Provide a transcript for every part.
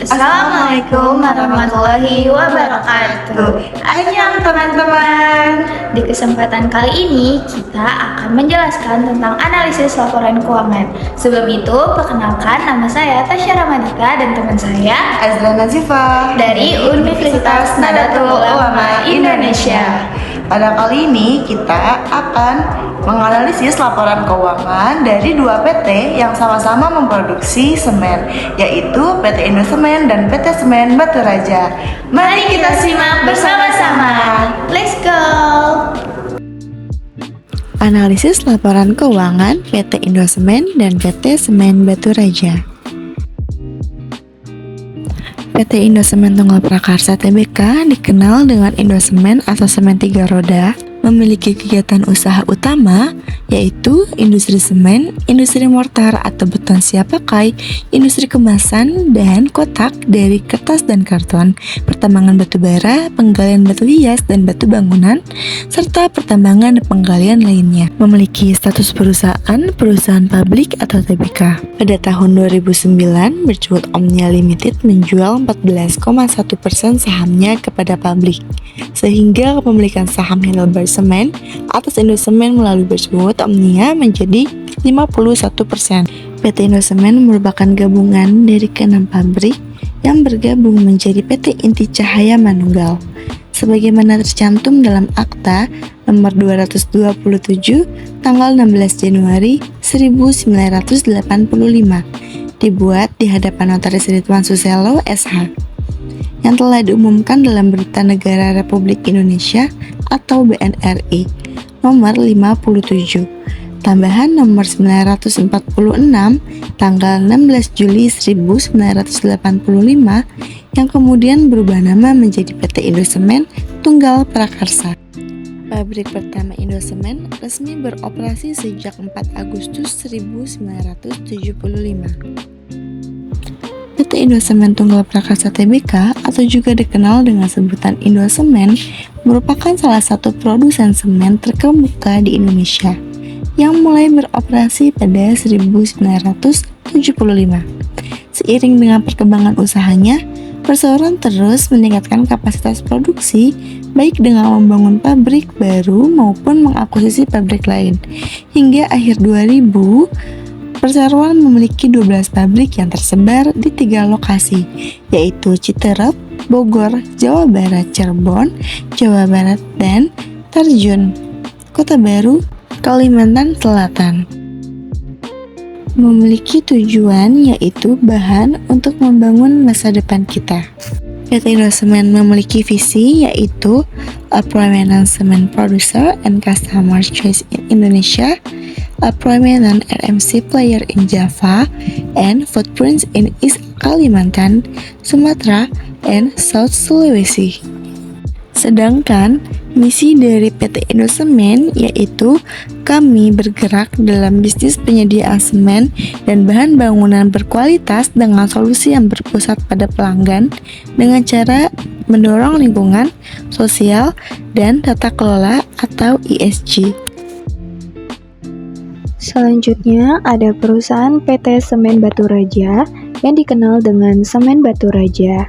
Assalamualaikum warahmatullahi wabarakatuh. Annyeong teman-teman. Di kesempatan kali ini kita akan menjelaskan tentang analisis laporan keuangan. Sebelum itu, perkenalkan nama saya Tasya Ramadika dan teman saya Azra Nazifa dari Universitas Nadatul Ulama Indonesia. Pada kali ini kita akan menganalisis laporan keuangan dari dua PT yang sama-sama memproduksi semen, yaitu PT Indosemen dan PT Semen Batu Raja. Mari kita simak bersama-sama. Let's go. Analisis laporan keuangan PT Indosemen dan PT Semen Batu Raja. PT Indosemen Tunggal Prakarsa Tbk dikenal dengan Indosemen atau semen 3 roda, memiliki kegiatan usaha utama yaitu industri semen, industri mortar atau beton siap pakai, industri kemasan dan kotak dari kertas dan karton, pertambangan batu bara, penggalian batu hias dan batu bangunan, serta pertambangan dan penggalian lainnya. Memiliki status perusahaan pabrik atau TBK. Pada tahun 2009, Birchwood Omnia Limited menjual 14,1% sahamnya kepada publik, sehingga kepemilikan saham Heidelberg Semen atas Indosemen melalui Birchwood Omnia menjadi 51%. PT Indosemen merupakan gabungan dari ke-6 pabrik yang bergabung menjadi PT Inti Cahaya Manunggal, sebagaimana tercantum dalam Akta nomor 227 tanggal 16 Januari 1985, dibuat di hadapan Notaris Ridwan Suselo SH, yang telah diumumkan dalam Berita Negara Republik Indonesia atau BNRI nomor 57, tambahan nomor 946 tanggal 16 Juli 1985, yang kemudian berubah nama menjadi PT Indosemen Tunggal Prakarsa. Pabrik pertama Indosemen resmi beroperasi sejak 4 Agustus 1975. PT Indosemen Tunggal Prakarsa Tbk atau juga dikenal dengan sebutan Indosemen merupakan salah satu produsen semen terkemuka di Indonesia yang mulai beroperasi pada 1975. Seiring dengan perkembangan usahanya, perseroan terus meningkatkan kapasitas produksi baik dengan membangun pabrik baru maupun mengakuisisi pabrik lain. Hingga akhir 2000, perseroan memiliki 12 pabrik yang tersebar di 3 lokasi, yaitu Citerep, Bogor, Jawa Barat, Cirebon, Jawa Barat, dan Tarjun, Kota Baru, Kalimantan Selatan. Memiliki tujuan yaitu bahan untuk membangun masa depan kita. PT Indosemen memiliki visi yaitu a prominent cement producer and customer choice in Indonesia, a prominent RMC player in Java, and footprints in East Kalimantan, Sumatera, and South Sulawesi. Sedangkan misi dari PT Indosemen yaitu kami bergerak dalam bisnis penyediaan semen dan bahan bangunan berkualitas dengan solusi yang berpusat pada pelanggan dengan cara mendorong lingkungan, sosial, dan tata kelola atau ESG. Selanjutnya ada perusahaan PT Semen Batu Raja yang dikenal dengan Semen Batu Raja.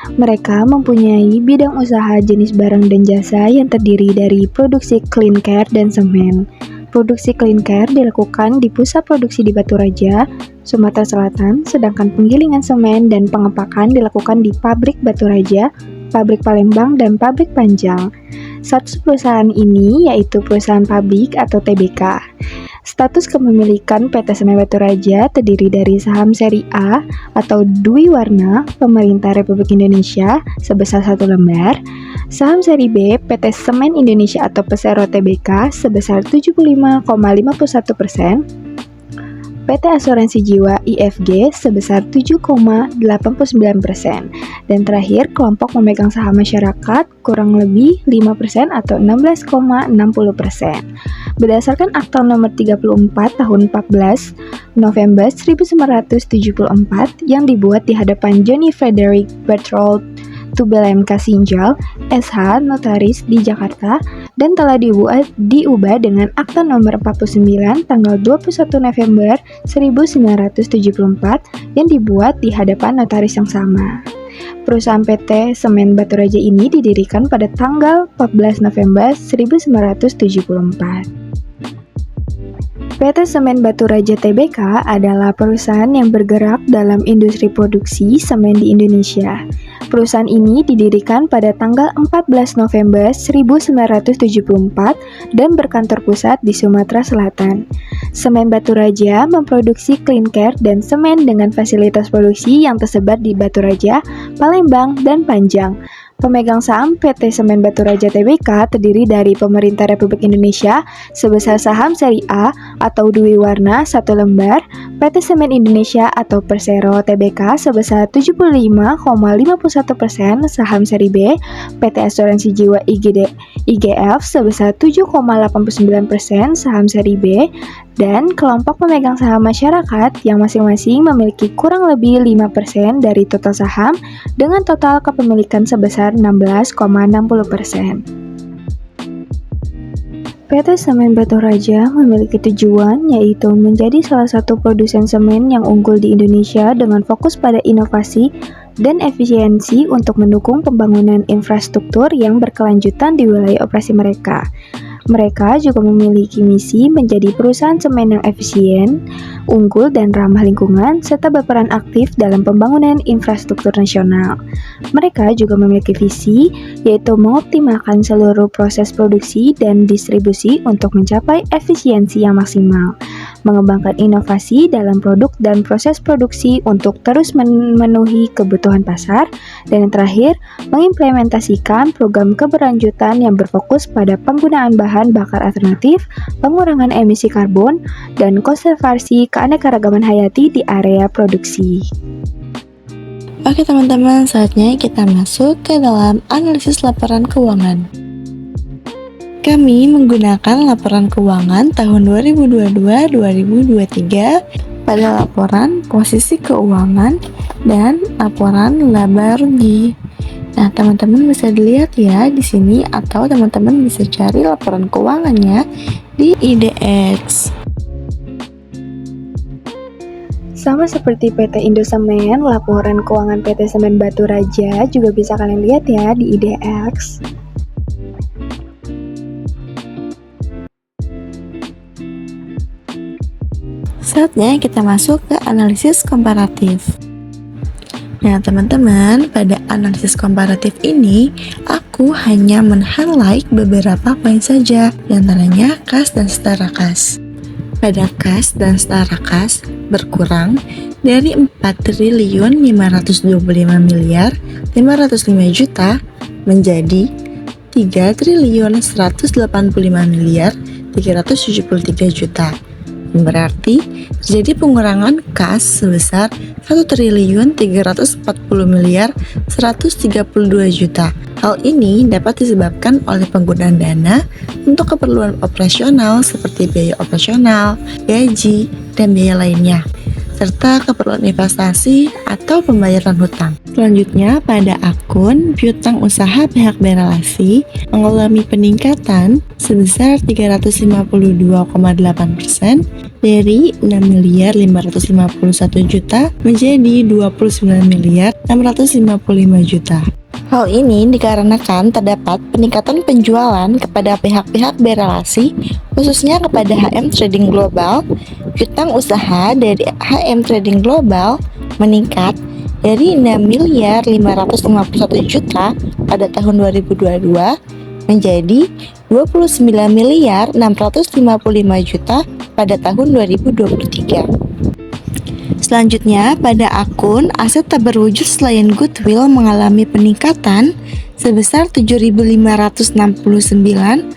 Mereka mempunyai bidang usaha jenis barang dan jasa yang terdiri dari produksi clinker dan semen. Produksi clinker dilakukan di pusat produksi di Batu Raja, Sumatera Selatan, sedangkan penggilingan semen dan pengepakan dilakukan di pabrik Batu Raja, pabrik Palembang, dan pabrik Panjang. Status perusahaan ini yaitu perusahaan pabrik atau TBK. Status kepemilikan PT Semen Batu Raja terdiri dari saham seri A atau Dwi Warna Pemerintah Republik Indonesia sebesar 1 lembar, saham seri B PT Semen Indonesia atau Persero Tbk sebesar 75,51%, PT Asuransi Jiwa IFG sebesar 7,89%, dan terakhir kelompok memegang saham masyarakat kurang lebih 5% atau 16,60%. Berdasarkan Akta nomor 34 tahun 14 November 1974 yang dibuat di hadapan Johnny Frederick Berthold yaitu BLMK Sinjal, SH Notaris di Jakarta, dan telah diubah dengan Akta Nomor 49 tanggal 21 November 1974 yang dibuat di hadapan notaris yang sama. Perusahaan PT Semen Baturaja ini didirikan pada tanggal 14 November 1974. PT Semen Baturaja Tbk adalah perusahaan yang bergerak dalam industri produksi semen di Indonesia. Perusahaan ini didirikan pada tanggal 14 November 1974 dan berkantor pusat di Sumatera Selatan. Semen Baturaja memproduksi klinker dan semen dengan fasilitas produksi yang tersebar di Baturaja, Palembang, dan Panjang. Pemegang saham PT Semen Baturaja Tbk terdiri dari Pemerintah Republik Indonesia sebesar saham seri A atau dui warna 1 lembar, PT Semen Indonesia atau Persero Tbk sebesar 75,51% saham seri B, PT Asuransi Jiwa IGF sebesar 7,89% saham seri B, dan kelompok pemegang saham masyarakat yang masing-masing memiliki kurang lebih 5% dari total saham dengan total kepemilikan sebesar 16,60%. PT Semen Baturaja memiliki tujuan yaitu menjadi salah satu produsen semen yang unggul di Indonesia dengan fokus pada inovasi dan efisiensi untuk mendukung pembangunan infrastruktur yang berkelanjutan di wilayah operasi mereka. Mereka juga memiliki misi menjadi perusahaan semen yang efisien, unggul dan ramah lingkungan, serta berperan aktif dalam pembangunan infrastruktur nasional. Mereka juga memiliki visi, yaitu mengoptimalkan seluruh proses produksi dan distribusi untuk mencapai efisiensi yang maksimal, mengembangkan inovasi dalam produk dan proses produksi untuk terus memenuhi kebutuhan pasar, dan yang terakhir, mengimplementasikan program keberlanjutan yang berfokus pada penggunaan bahan bakar alternatif, pengurangan emisi karbon, dan konservasi keanekaragaman hayati di area produksi. Oke teman-teman, saatnya kita masuk ke dalam analisis laporan keuangan. Kami menggunakan laporan keuangan tahun 2022-2023 pada laporan posisi keuangan dan laporan laba rugi. Nah, teman-teman bisa dilihat ya di sini atau teman-teman bisa cari laporan keuangannya di IDX. Sama seperti PT Indosemen, laporan keuangan PT Semen Baturaja juga bisa kalian lihat ya di IDX. Saatnya kita masuk ke analisis komparatif. Nah teman-teman, pada analisis komparatif ini, aku hanya men-highlight beberapa poin saja, diantaranya kas dan setara kas. Pada kas dan setara kas berkurang dari 4.525.505 menjadi 3.185.373 berarti terjadi pengurangan kas sebesar 1.340.132 Hal ini dapat disebabkan oleh penggunaan dana untuk keperluan operasional seperti biaya operasional, gaji, dan biaya lainnya, serta keperluan investasi atau pembayaran hutang. Selanjutnya, pada akun piutang usaha pihak berelasi mengalami peningkatan sebesar 352,8% dari 6.551.000.000 menjadi 29.655.000.000. Hal ini dikarenakan terdapat peningkatan penjualan kepada pihak-pihak berelasi, khususnya kepada HM Trading Global. Piutang usaha dari HM Trading Global meningkat dari 6.551.000.000 pada tahun 2022 menjadi 29.655.000.000 pada tahun 2023. Selanjutnya, pada akun aset tak berwujud selain goodwill mengalami peningkatan sebesar 7.569,48%.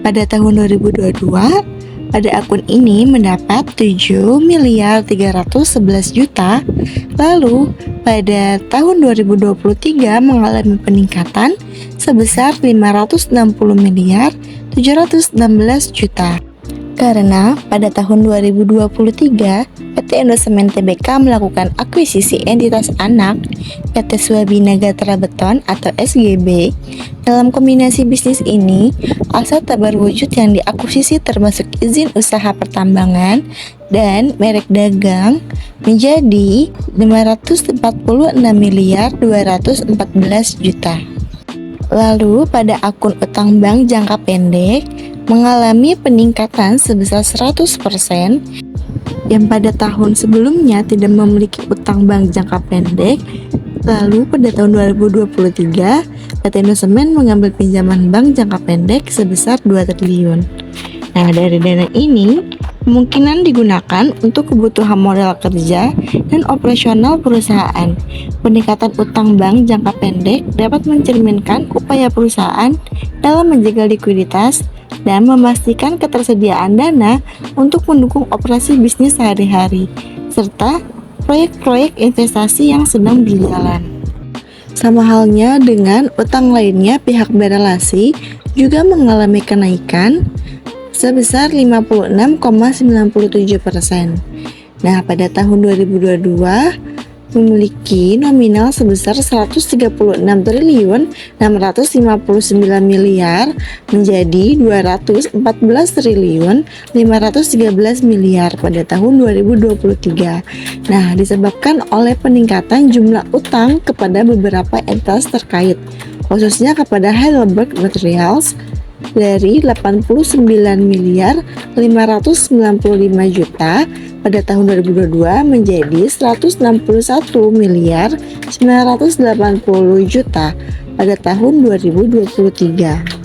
Pada tahun 2022, pada akun ini mendapat 7.311.000.000, lalu pada tahun 2023 mengalami peningkatan sebesar 560.716.000.000. Karena pada tahun 2023, PT Indosemen Tbk melakukan akuisisi entitas anak PT Swabina Gatra Beton atau SGB. Dalam kombinasi bisnis ini, aset tak berwujud yang diakuisisi termasuk izin usaha pertambangan dan merek dagang menjadi 546.214 juta. Lalu pada akun utang bank jangka pendek mengalami peningkatan sebesar 100% yang pada tahun sebelumnya tidak memiliki utang bank jangka pendek. Lalu pada tahun 2023 PT Indosemen mengambil pinjaman bank jangka pendek sebesar 2 triliun. Nah, dari dana ini kemungkinan digunakan untuk kebutuhan modal kerja dan operasional perusahaan. Peningkatan utang bank jangka pendek dapat mencerminkan upaya perusahaan dalam menjaga likuiditas dan memastikan ketersediaan dana untuk mendukung operasi bisnis sehari-hari, serta proyek-proyek investasi yang sedang berjalan. Sama halnya dengan utang lainnya, pihak berelasi juga mengalami kenaikan sebesar 56,97%. Nah, pada tahun 2022 memiliki nominal sebesar 136.659 miliar menjadi 214.513 miliar pada tahun 2023. Nah, disebabkan oleh peningkatan jumlah utang kepada beberapa entitas terkait, khususnya kepada Heidelberg Materials dari 89 miliar 595 juta pada tahun 2022 menjadi 161 miliar 980 juta pada tahun 2023.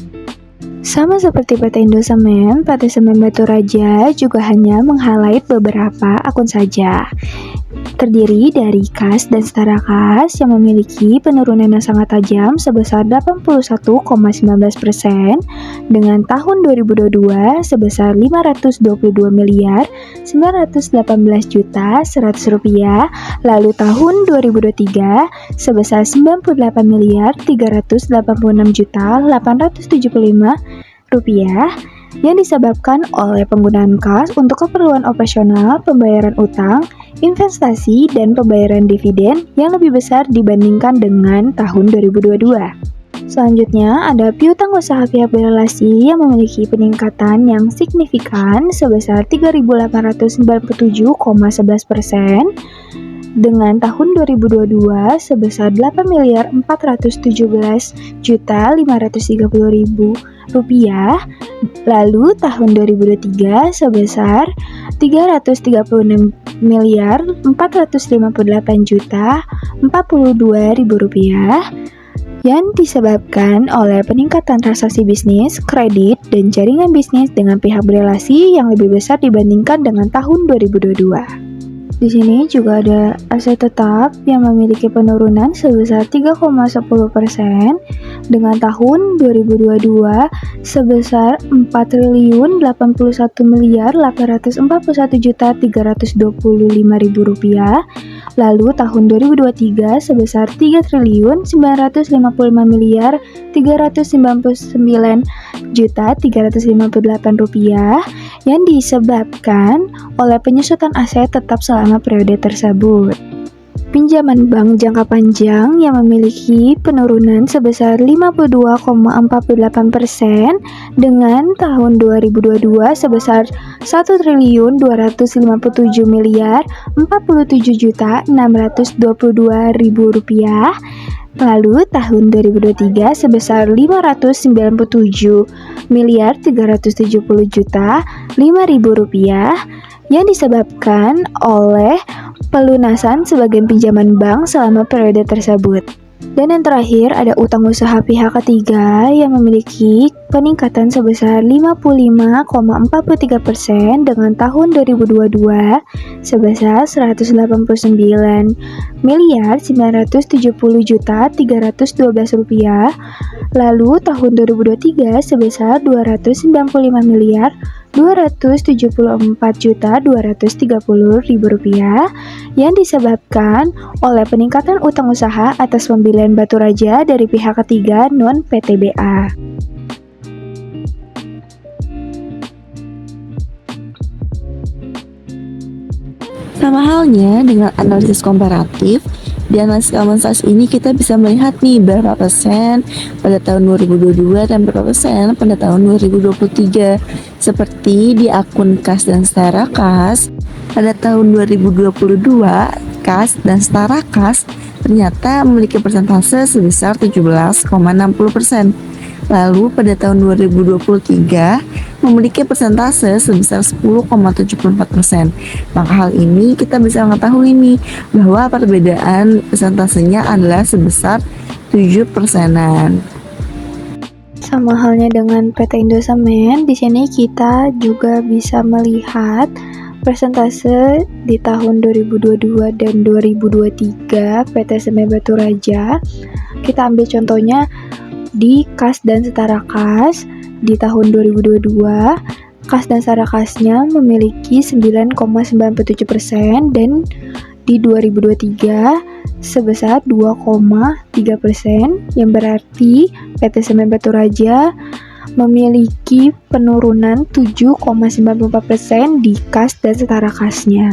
Sama seperti PT Indosemen, PT Semen Batu Raja juga hanya meng-highlight beberapa akun saja. Terdiri dari kas dan setara kas yang memiliki penurunan yang sangat tajam sebesar 81,19% dengan tahun 2022 sebesar 522 miliar 918 juta 100 rupiah, lalu tahun 2023 sebesar 98 miliar 386 juta 875 rupiah yang disebabkan oleh penggunaan kas untuk keperluan operasional, pembayaran utang, investasi, dan pembayaran dividen yang lebih besar dibandingkan dengan tahun 2022. Selanjutnya ada piutang usaha pihak berelasi yang memiliki peningkatan yang signifikan sebesar 3.897,11% dengan tahun 2022 sebesar 8 miliar 417 juta 530 ribu rupiah, lalu tahun 2023 sebesar 336 miliar 458 juta 42 ribu rupiah yang disebabkan oleh peningkatan transaksi bisnis, kredit, dan jaringan bisnis dengan pihak berelasi yang lebih besar dibandingkan dengan tahun 2022. Di sini juga ada aset tetap yang memiliki penurunan sebesar 3,10% dengan tahun 2022 sebesar 4.081 miliar 841 juta 325 ribu rupiah. Lalu tahun 2023 sebesar 3.955 miliar 399 juta 358 rupiah yang disebabkan oleh penyusutan aset tetap selama periode tersebut. Pinjaman bank jangka panjang yang memiliki penurunan sebesar 52,48% dengan tahun 2022 sebesar 1.257 miliar 47 juta 622 ribu rupiah. Lalu tahun 2023 sebesar 597 miliar 370 juta 5 ribu rupiah yang disebabkan oleh pelunasan sebagian pinjaman bank selama periode tersebut. Dan yang terakhir ada utang usaha pihak ketiga yang memiliki peningkatan sebesar 55,43% dengan tahun 2022 sebesar 189 miliar 970 juta 312 rupiah. Lalu tahun 2023 sebesar 295 miliar 274 juta 230 ribu rupiah yang disebabkan oleh peningkatan utang usaha atas pembelian Batu Raja dari pihak ketiga non-PTBA. Sama halnya dengan analisis komparatif, di analisis common size ini kita bisa melihat nih berapa persen pada tahun 2022 dan berapa persen pada tahun 2023. Seperti di akun kas dan setara kas, pada tahun 2022, kas dan setara kas ternyata memiliki persentase sebesar 17,60%. Lalu pada tahun 2023 memiliki persentase sebesar 10,74%. Maka hal ini kita bisa mengetahui nih bahwa perbedaan persentasenya adalah sebesar 7%-an. Sama halnya dengan PT Indosemen, di sini kita juga bisa melihat persentase di tahun 2022 dan 2023 PT Semen Batu Raja. Kita ambil contohnya di kas dan setara kas. Di tahun 2022, kas dan setara kasnya memiliki 9,97% dan di 2023 sebesar 2,3%, yang berarti PT Semen Batu Raja memiliki penurunan 7,94% di kas dan setara kasnya.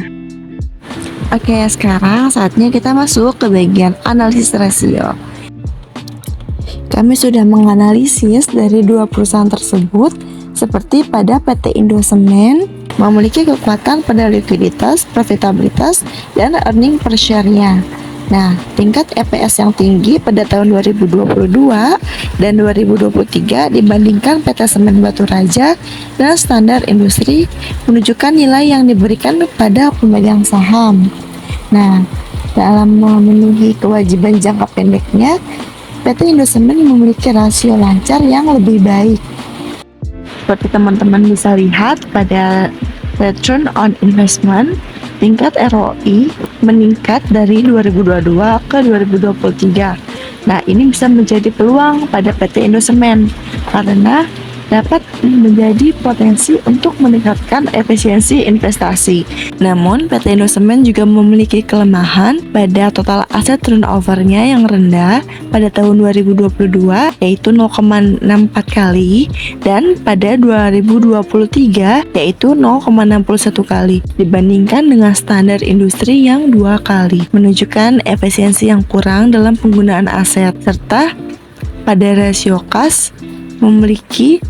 Oke, sekarang saatnya kita masuk ke bagian analisis rasio. Kami sudah menganalisis dari dua perusahaan tersebut, seperti pada PT Indosemen memiliki kekuatan pada likuiditas, profitabilitas, dan earning per share-nya. Nah, tingkat EPS yang tinggi pada tahun 2022 dan 2023 dibandingkan PT Semen Batu Raja dan standar industri menunjukkan nilai yang diberikan pada pemegang saham. Nah, dalam memenuhi kewajiban jangka pendeknya, PT Indosemen memiliki rasio lancar yang lebih baik. Seperti teman-teman bisa lihat pada return on investment, tingkat ROI meningkat dari 2022 ke 2023. Nah, ini bisa menjadi peluang pada PT Indosemen karena dapat menjadi potensi untuk meningkatkan efisiensi investasi. Namun, PT Indosemen juga memiliki kelemahan pada total aset turnover-nya yang rendah pada tahun 2022 yaitu 0,64 kali dan pada 2023 yaitu 0,61 kali dibandingkan dengan standar industri yang 2 kali, menunjukkan efisiensi yang kurang dalam penggunaan aset serta pada rasio kas memiliki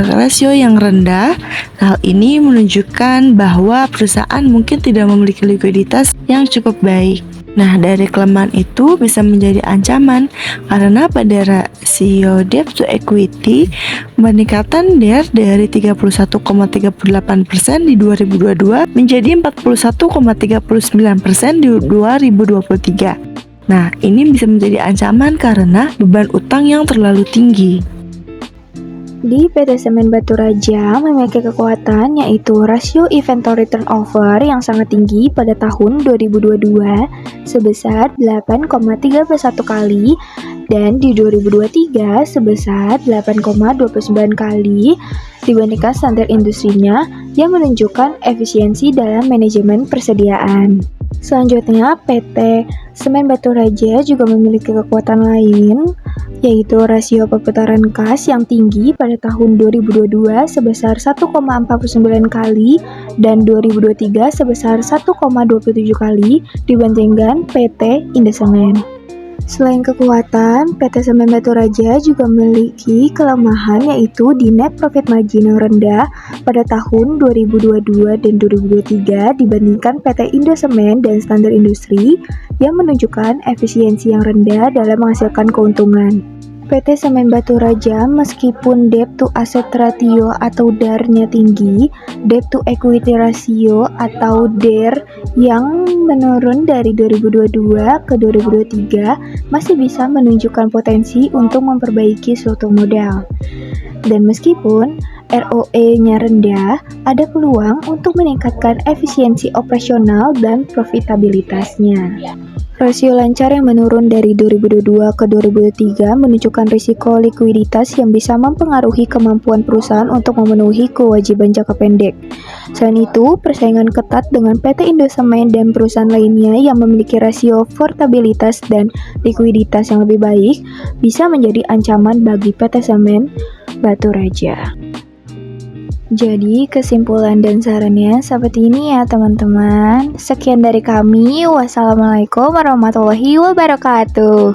rasio yang rendah. Hal ini menunjukkan bahwa perusahaan mungkin tidak memiliki likuiditas yang cukup baik. Nah, dari kelemahan itu bisa menjadi ancaman karena pada rasio debt to equity peningkatan debt dari 31,38% di 2022 menjadi 41,39% di 2023. Nah, ini bisa menjadi ancaman karena beban utang yang terlalu tinggi. Di PT Semen Batu Raja memiliki kekuatan yaitu rasio inventory turnover yang sangat tinggi pada tahun 2022 sebesar 8,31 kali dan di 2023 sebesar 8,29 kali dibandingkan standar industrinya yang menunjukkan efisiensi dalam manajemen persediaan. Selanjutnya, PT Semen Batu Raja juga memiliki kekuatan lain, yaitu rasio perputaran kas yang tinggi pada tahun 2022 sebesar 1,49 kali dan 2023 sebesar 1,27 kali dibandingkan PT Indosemen. Selain kekuatan, PT Semen Batu Raja juga memiliki kelemahan yaitu di net profit margin yang rendah pada tahun 2022 dan 2023 dibandingkan PT Indosemen dan standar industri yang menunjukkan efisiensi yang rendah dalam menghasilkan keuntungan. PT Semen Batu Raja meskipun debt to asset ratio atau DAR-nya tinggi, debt to equity ratio atau DER yang menurun dari 2022 ke 2023 masih bisa menunjukkan potensi untuk memperbaiki suatu modal. Dan meskipun ROE-nya rendah, ada peluang untuk meningkatkan efisiensi operasional dan profitabilitasnya. Rasio lancar yang menurun dari 2022 ke 2023 menunjukkan risiko likuiditas yang bisa mempengaruhi kemampuan perusahaan untuk memenuhi kewajiban jangka pendek. Selain itu, persaingan ketat dengan PT Indosemen dan perusahaan lainnya yang memiliki rasio portabilitas dan likuiditas yang lebih baik bisa menjadi ancaman bagi PT Semen Batu Raja. Jadi kesimpulan dan sarannya seperti ini ya teman-teman. Sekian dari kami. Wassalamualaikum warahmatullahi wabarakatuh.